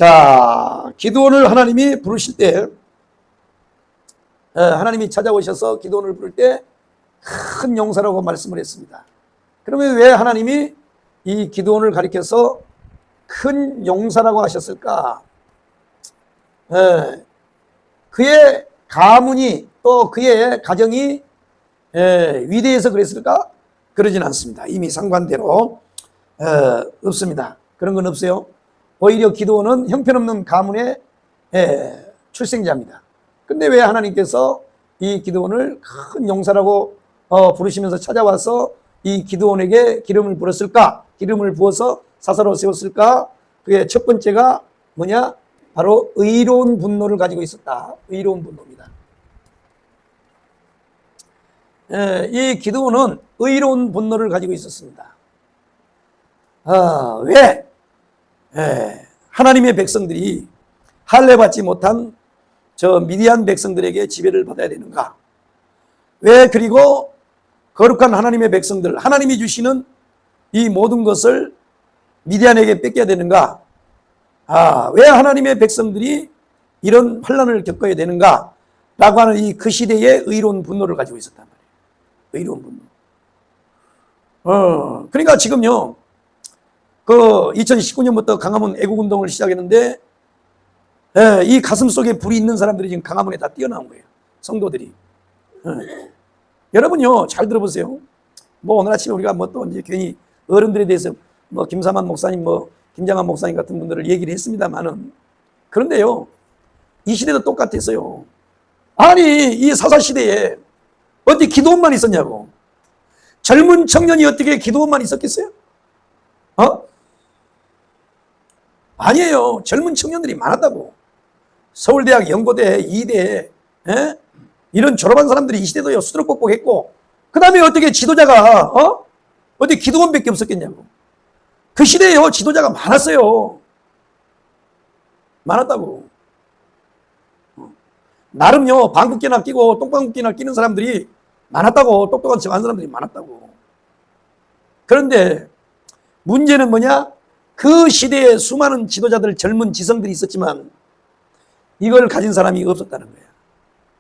자, 기드온을 하나님이 부르실 때, 하나님이 찾아오셔서 기드온을 부를 때 큰 용사라고 말씀을 했습니다. 그러면 왜 하나님이 이 기드온을 가리켜서 큰 용사라고 하셨을까? 그의 가문이 또 그의 가정이 위대해서 그랬을까? 그러진 않습니다. 이미 상관대로 없습니다. 그런 건 없어요. 오히려 기드온은 형편없는 가문의 출생자입니다. 근데 왜 하나님께서 이 기드온을 큰 용사라고 부르시면서 찾아와서 이 기드온에게 기름을 부었을까? 기름을 부어서 사사로 세웠을까? 그의 첫 번째가 뭐냐? 바로 의로운 분노를 가지고 있었다. 의로운 분노입니다. 이 기드온은 의로운 분노를 가지고 있었습니다. 왜? 하나님의 백성들이 할례받지 못한 저 미디안 백성들에게 지배를 받아야 되는가? 왜 그리고 거룩한 하나님의 백성들, 하나님이 주시는 이 모든 것을 미디안에게 뺏겨야 되는가? 왜 하나님의 백성들이 이런 환난을 겪어야 되는가? 라고 하는 이 그 시대의 의로운 분노를 가지고 있었단 말이에요. 의로운 분노. 그러니까 지금요, 2019년부터 강화문 애국운동을 시작했는데, 이 가슴 속에 불이 있는 사람들이 지금 강화문에 다 뛰어나온 거예요. 성도들이. 여러분요, 잘 들어보세요. 오늘 아침에 우리가 또 이제 괜히 어른들에 대해서 김사만 목사님, 김장한 목사님 같은 분들을 얘기를 했습니다만은, 그런데요, 이 시대도 똑같았어요. 아니, 이 사사시대에 어디 기도원만 있었냐고. 젊은 청년이 어떻게 기도원만 있었겠어요? 아니에요. 젊은 청년들이 많았다고. 서울대학, 연고대, 이대, 이런 졸업한 사람들이 이 시대도요, 수두룩뻑뻑했고, 그 다음에 어떻게 지도자가, 어디 기도원밖에 없었겠냐고. 그 시대에요, 지도자가 많았어요. 많았다고. 나름요, 방귀깨나 끼고 똥방귀깨나 끼는 사람들이 많았다고. 똑똑한 척한 사람들이 많았다고. 그런데 문제는 뭐냐? 그 시대에 수많은 지도자들, 젊은 지성들이 있었지만 이걸 가진 사람이 없었다는 거야.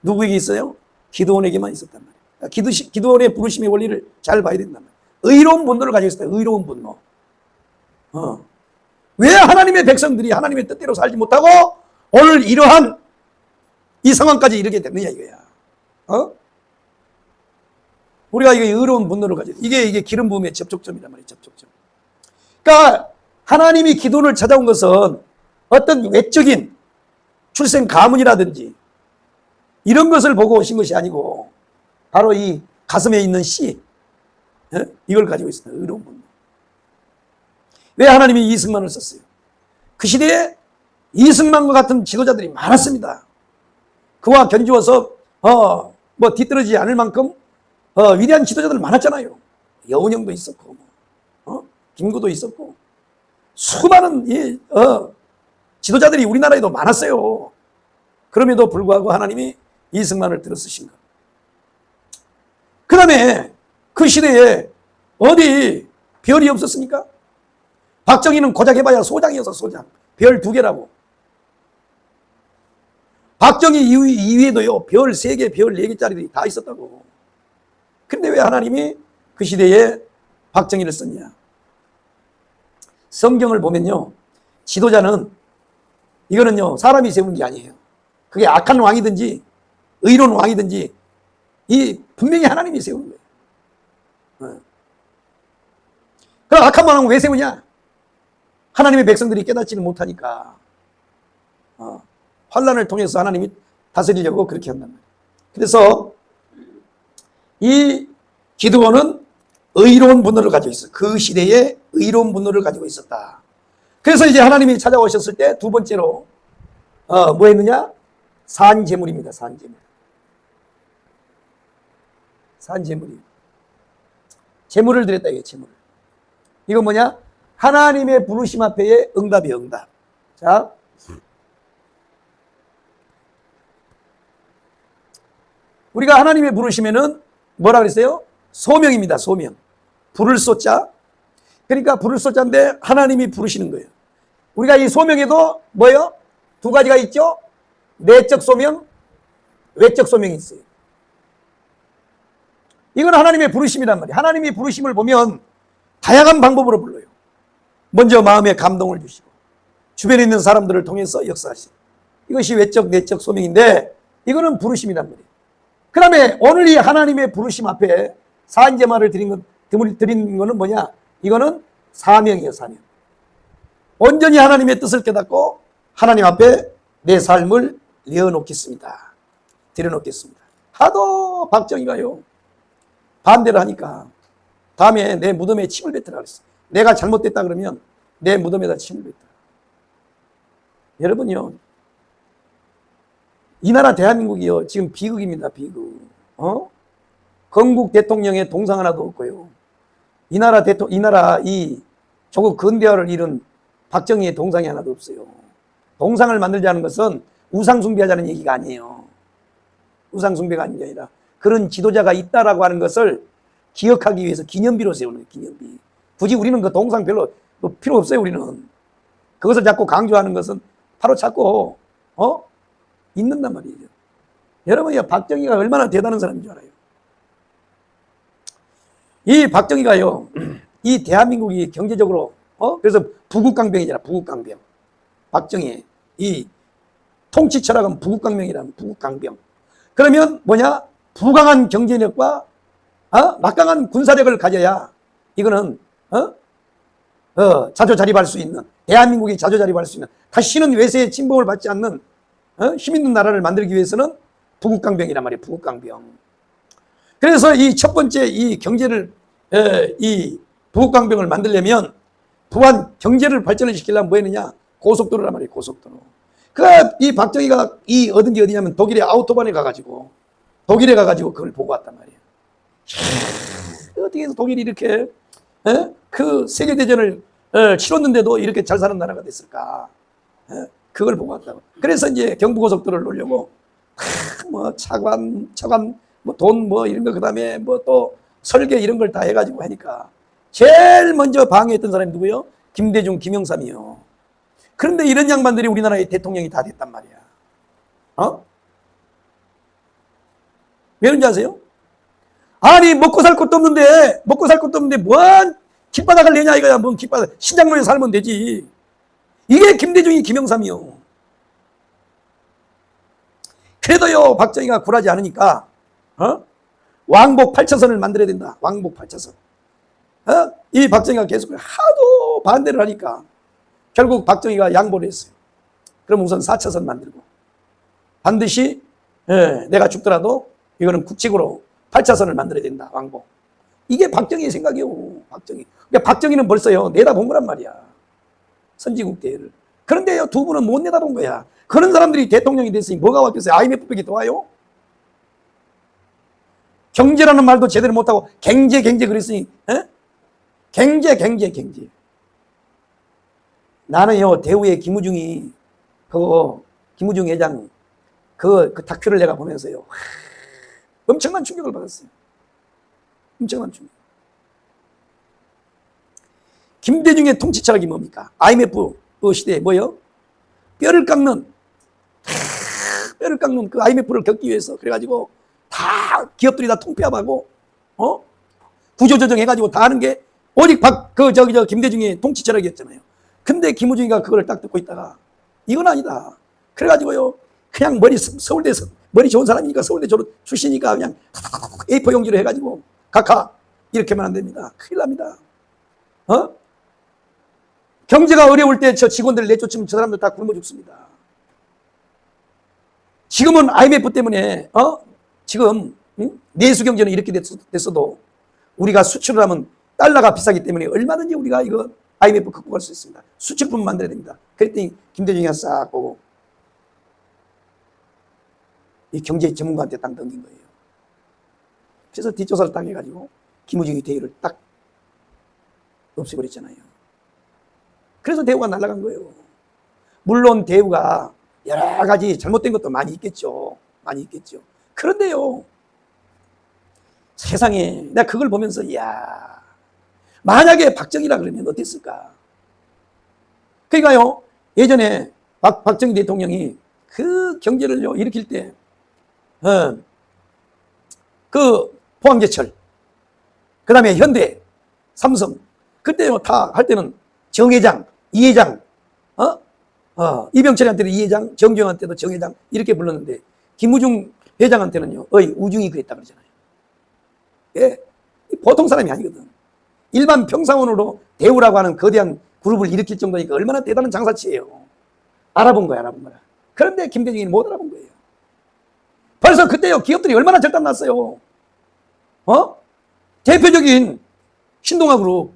누구에게 있어요? 기드온에게만 있었단 말이야. 기드온의 부르심의 원리를 잘 봐야 된단 말이야. 의로운 분노를 가지고 있었다. 의로운 분노. 왜 하나님의 백성들이 하나님의 뜻대로 살지 못하고 오늘 이러한 이 상황까지 이르게 됐느냐 이거야. 우리가 이게 의로운 분노를 가지고 이게 기름 부음의 접촉점이란 말이야. 접촉점. 그러니까 하나님이 기도를 찾아온 것은 어떤 외적인 출생 가문이라든지 이런 것을 보고 오신 것이 아니고 바로 이 가슴에 있는 씨, 이걸 가지고 있습니다. 의로운 분노. 왜 하나님이 이승만을 썼어요? 그 시대에 이승만과 같은 지도자들이 많았습니다. 그와 견주어서 뒤떨어지지 않을 만큼 위대한 지도자들 많았잖아요. 여운형도 있었고, 김구도 있었고, 수많은 지도자들이 우리나라에도 많았어요. 그럼에도 불구하고 하나님이 이승만을 들어 쓰신 것. 그 다음에 그 시대에 어디 별이 없었습니까? 박정희는 고작 해봐야 소장이어서 소장. 별 2개라고. 박정희 이후에도요, 별 3개, 별 4개짜리들이 다 있었다고. 근데 왜 하나님이 그 시대에 박정희를 썼냐? 성경을 보면요, 지도자는 이거는요, 사람이 세운 게 아니에요. 그게 악한 왕이든지 의로운 왕이든지 분명히 하나님이 세운 거예요. 그럼 악한 왕은 왜 세우냐? 하나님의 백성들이 깨닫지를 못하니까 환난을 통해서 하나님이 다스리려고 그렇게 한단 말이에요. 그래서 이 기드온은 의로운 분노를 가지고 있어요. 그 시대에 의로운 분노를 가지고 있었다. 그래서 이제 하나님이 찾아오셨을 때 두 번째로 뭐 했느냐? 산제물입니다. 산제물. 산제물이. 제물을 드렸다 이게 제물. 이건 뭐냐? 하나님의 부르심 앞에의 응답이에요. 응답. 자, 우리가 하나님의 부르심에는 뭐라 그랬어요? 소명입니다. 소명. 부를 쏘자. 그러니까 부를 쏘자인데 하나님이 부르시는 거예요. 우리가 이 소명에도 뭐예요? 두 가지가 있죠? 내적 소명, 외적 소명이 있어요. 이건 하나님의 부르심이란 말이에요. 하나님의 부르심을 보면 다양한 방법으로 불러요. 먼저 마음에 감동을 주시고 주변에 있는 사람들을 통해서 역사하시고, 이것이 외적 내적 소명인데 이거는 부르심이란 말이에요. 그 다음에 오늘 이 하나님의 부르심 앞에 사인제마를 드린 거는 뭐냐? 이거는 사명이에요. 사명. 온전히 하나님의 뜻을 깨닫고 하나님 앞에 내 삶을 내어놓겠습니다. 드려놓겠습니다. 하도 박정희가요 반대를 하니까 다음에 내 무덤에 침을 뱉으라 그랬어요. 내가 잘못됐다 그러면 내 무덤에다 침을 뱉으라. 여러분요, 이 나라 대한민국이요 지금 비극입니다. 비극. 건국 대통령의 동상 하나도 없고요. 이 나라 이 조국 근대화를 이룬 박정희의 동상이 하나도 없어요. 동상을 만들자는 것은 우상 숭배하자는 얘기가 아니에요. 우상 숭배가 아닌 게 아니라 그런 지도자가 있다라고 하는 것을 기억하기 위해서 기념비로 세우는 기념비. 굳이 우리는 그 동상 별로 필요 없어요. 우리는 그것을 자꾸 강조하는 것은 바로 자꾸 있는단 말이에요. 여러분이 박정희가 얼마나 대단한 사람인 줄 알아요? 이 박정희가요, 이 대한민국이 경제적으로 그래서 부국강병이잖아. 부국강병. 박정희 이 통치 철학은 부국강병이라는 부국강병. 그러면 뭐냐? 부강한 경제력과 막강한 군사력을 가져야 이거는 자조자립할 수 있는, 대한민국이 자조자립할 수 있는, 다시는 외세의 침범을 받지 않는 힘 있는 나라를 만들기 위해서는 부국강병이란 말이에요. 부국강병. 그래서 이 첫 번째 이 경제를 이 부국강병을 만들려면 부안 경제를 발전을 시키려면 뭐 했느냐? 고속도로란 말이에요. 고속도로. 이 박정희가 얻은 게 어디냐면 독일의 아우토반에 가가지고 그걸 보고 왔단 말이에요. 어떻게 해서 독일이 이렇게 그 세계대전을 치렀는데도 이렇게 잘 사는 나라가 됐을까? 그걸 보고 왔다고. 그래서 이제 경부고속도로를 놓으려고 뭐 차관 뭐 돈 뭐 이런 거, 그 다음에 뭐 또 설계 이런 걸 다 해가지고 하니까 제일 먼저 방해했던 사람이 누구요? 김대중, 김영삼이요. 그런데 이런 양반들이 우리나라의 대통령이 다 됐단 말이야. 왜 그런지 아세요? 아니 먹고 살 것도 없는데 뭔 길바닥을 내냐 이거야. 뭔 길바닥, 신장로에 살면 되지. 이게 김대중이, 김영삼이요. 그래도요 박정희가 굴하지 않으니까 왕복 8차선을 만들어야 된다. 왕복 8차선. 이 박정희가 계속 하도 반대를 하니까 결국 박정희가 양보를 했어요. 그럼 우선 4차선 만들고 반드시 내가 죽더라도 이거는 국책으로 8차선을 만들어야 된다. 왕복. 이게 박정희의 생각이요. 박정희. 그러니까 박정희는 벌써요 내다본 거란 말이야. 선진국 대회를. 그런데요 두 분은 못 내다본 거야. 그런 사람들이 대통령이 됐으니 뭐가 왔겠어요? IMF백이 또 와요? 경제라는 말도 제대로 못하고 경제 그랬으니 경제. 나는요 대우의 김우중이 김우중 회장 그 다큐를 내가 보면서요 엄청난 충격을 받았어요. 엄청난 충격. 김대중의 통치 철학이 뭡니까? IMF 시대에 뭐요? 뼈를 깎는 그 IMF를 겪기 위해서 그래가지고 다 기업들이 다 통폐합하고 구조조정 해가지고 다 하는 게 오직 김대중의 통치 철학이었잖아요. 근데 김우중이가 그걸 딱 듣고 있다가 이건 아니다. 그래가지고요 그냥 서울대에서 머리 좋은 사람이니까 서울대 출신이니까 그냥 A4 용지로 해가지고 각하 이렇게만 안 됩니다. 큰일 납니다. 경제가 어려울 때 저 직원들 내쫓으면 저 사람들 다 굶어 죽습니다. 지금은 IMF 때문에 지금 내수 경제는 이렇게 됐어도 우리가 수출을 하면 달러가 비싸기 때문에 얼마든지 우리가 이거 IMF 극복할 수 있습니다. 수출품 만들어야 됩니다. 그랬더니 김대중이가 싹 보고 이 경제 전문가한테 딱 넘긴 거예요. 그래서 뒷조사를 딱 해가지고 김우중이 대우를 딱 없애버렸잖아요. 그래서 대우가 날아간 거예요. 물론 대우가 여러 가지 잘못된 것도 많이 있겠죠. 그런데요 세상에 내가 그걸 보면서 이야 만약에 박정희라 그러면 어땠을까? 그러니까요 예전에 박정희 대통령이 그 경제를요 일으킬 때, 그 포항제철, 그 다음에 현대, 삼성, 그때 다 할 때는 정 회장, 이 회장, 이병철한테는 이 회장, 정경한테도 정 회장 이렇게 불렀는데 김우중 회장한테는요, 우중이 그랬다 그러잖아요. 예, 보통 사람이 아니거든. 일반 평사원으로 대우라고 하는 거대한 그룹을 일으킬 정도니까 얼마나 대단한 장사치예요. 알아본 거야, 알아본 거야. 그런데 김대중이 못 알아본 거예요. 벌써 그때요, 기업들이 얼마나 절단 났어요. 대표적인 신동아그룹,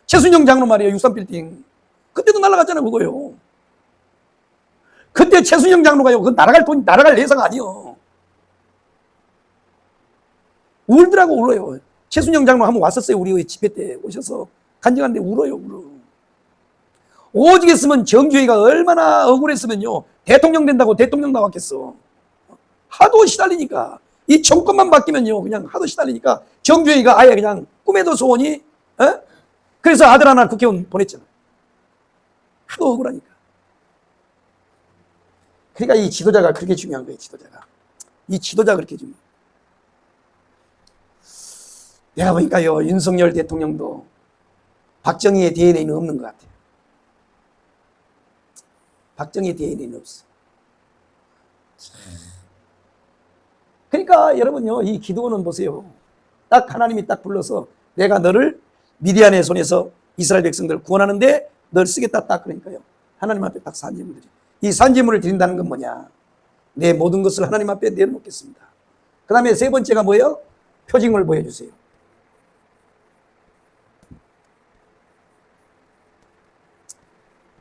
최순영 장로 말이에요, 63빌딩. 그때도 날아갔잖아요, 그거요. 그때 최순영 장로가요, 그 날아갈 예상 아니요. 울더라고, 울어요. 최순영 장로 한번 왔었어요, 우리 집회 때 오셔서. 간증하는데 울어요, 울어. 오직 했으면 정주회가 얼마나 억울했으면요, 대통령 된다고 대통령 나왔겠어. 하도 시달리니까. 이 정권만 바뀌면요, 그냥 하도 시달리니까 정주회가 아예 그냥 꿈에도 소원이, 그래서 아들 하나 국회의원 보냈잖아. 하도 억울하니까. 그러니까 이 지도자가 그렇게 중요한 거예요, 지도자가. 이 지도자가 그렇게 중요해요. 내가 보니까요, 윤석열 대통령도 박정희의 DNA는 없는 것 같아요. 박정희의 DNA는 없어. 그러니까 여러분요, 이 기도원은 보세요. 딱 하나님이 딱 불러서 내가 너를 미디안의 손에서 이스라엘 백성들을 구원하는데 널 쓰겠다 딱 그러니까요. 하나님 앞에 딱 산제물을 드려. 이 산제물을 드린다는 건 뭐냐? 내 모든 것을 하나님 앞에 내려놓겠습니다. 그 다음에 세 번째가 뭐예요? 표징을 보여주세요.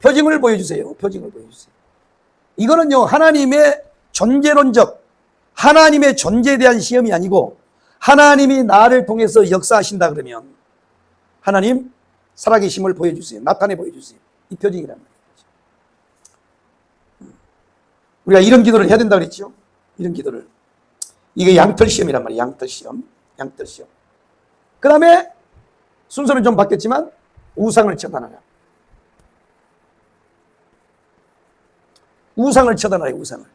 표징을 보여주세요. 표징을 보여주세요. 이거는요, 하나님의 존재론적, 하나님의 존재에 대한 시험이 아니고 하나님이 나를 통해서 역사하신다 그러면 하나님 살아계심을 보여주세요. 나타내 보여주세요. 이 표징이란 말이죠. 우리가 이런 기도를 해야 된다고 그랬죠. 이런 기도를. 이게 양털시험이란 말이에요. 양털시험. 양털시험. 그 다음에 순서는 좀 바뀌었지만 우상을 처단하라. 우상을 처단하라. 우상을.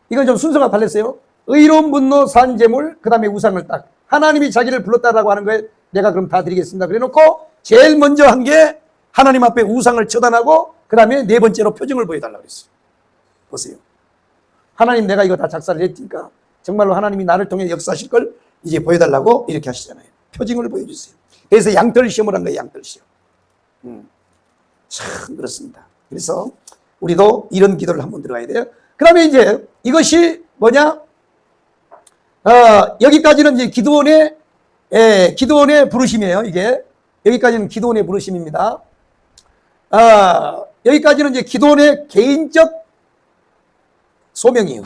이건 좀 순서가 달랐어요. 의로운 분노, 산재물, 그 다음에 우상을 딱. 하나님이 자기를 불렀다라고 하는 거에 내가 그럼 다 드리겠습니다. 그래 놓고 제일 먼저 한 게 하나님 앞에 우상을 처단하고 그 다음에 네 번째로 표징을 보여달라고 그랬어요. 보세요. 하나님 내가 이거 다 작사를 했으니까 정말로 하나님이 나를 통해 역사하실 걸 이제 보여달라고 이렇게 하시잖아요. 표징을 보여주세요. 그래서 양털 시험을 한 거예요. 양털 시험. 참 그렇습니다. 그래서 우리도 이런 기도를 한번 들어가야 돼요. 그 다음에 이제 이것이 뭐냐? 여기까지는 이제 기도원의 부르심이에요. 이게 여기까지는 기도원의 부르심입니다. 여기까지는 이제 기도원의 개인적 소명이에요.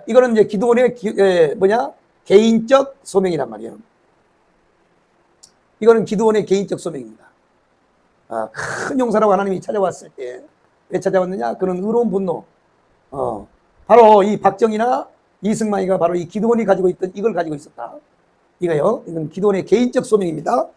이거는 이제 기도원의 개인적 소명이란 말이에요. 이거는 기도원의 개인적 소명입니다. 큰 용사라고 하나님이 찾아왔을 때 왜 찾아왔느냐? 그는 의로운 분노. 바로 이 박정희나 이승만이가 바로 이 기도원이 가지고 있던 이걸 가지고 있었다. 이거요. 이건 기도원의 개인적 소명입니다.